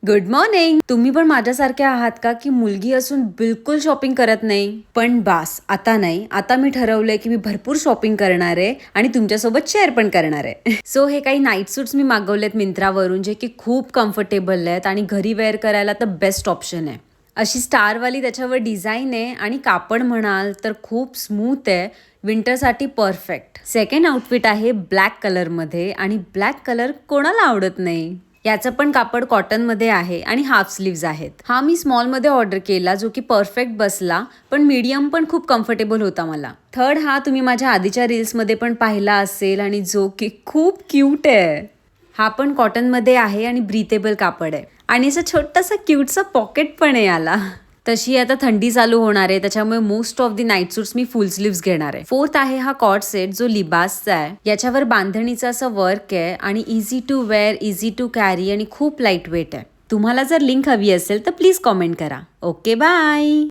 Good morning. तुम्ही पण माझ्यासारखे आहात का की मुलगी असून बिलकुल शॉपिंग करत नाही? पण बास, आता नाही. आता मी ठरवलंय की मी भरपूर शॉपिंग करणार आहे आणि तुमच्यासोबत शेअर पण करणार आहे. सो हे काही नाईट सूट्स मी मागवलेत मिंत्रावरून, जे की खूप कम्फर्टेबल आहेत आणि घरी वेअर करायला तर बेस्ट ऑप्शन आहे. अशी स्टारवाली त्याच्यावर डिझाईन आहे आणि कापड म्हणाल तर खूप स्मूथ आहे. विंटरसाठी परफेक्ट. सेकंड आउटफिट आहे ब्लॅक कलरमध्ये आणि ब्लॅक कलर कोणाला आवडत नाही. याचं पण कापड कॉटन मध्ये आहे आणि हाफ स्लीव्ज आहेत. हा मी स्मॉल मध्ये ऑर्डर केला, जो की परफेक्ट बसला, पण मीडियम पण खूप कम्फर्टेबल होता मला. थर्ड हा तुम्ही माझ्या आधीच्या रील्स मध्ये पण पाहिला असेल आणि जो की खूप क्यूट आहे. हा पण कॉटन मध्ये आहे आणि ब्रीथेबल कापड आहे आणि असं छोटंसं क्यूटचं पॉकेट पण आहे याला. तशी आता थंडी चालू होणार आहे, त्याच्यामुळे most of the night suits me full sleeves घेणार आहे. फोर्थ आहे हा कॉट सेट, जो लिबासचा आहे. याच्यावर बांधणीचं असं वर्क आहे आणि easy to wear, easy to carry आणि खूप लाईट वेट आहे. तुम्हाला जर लिंक हवी असेल तर प्लीज कॉमेंट करा. Okay, bye.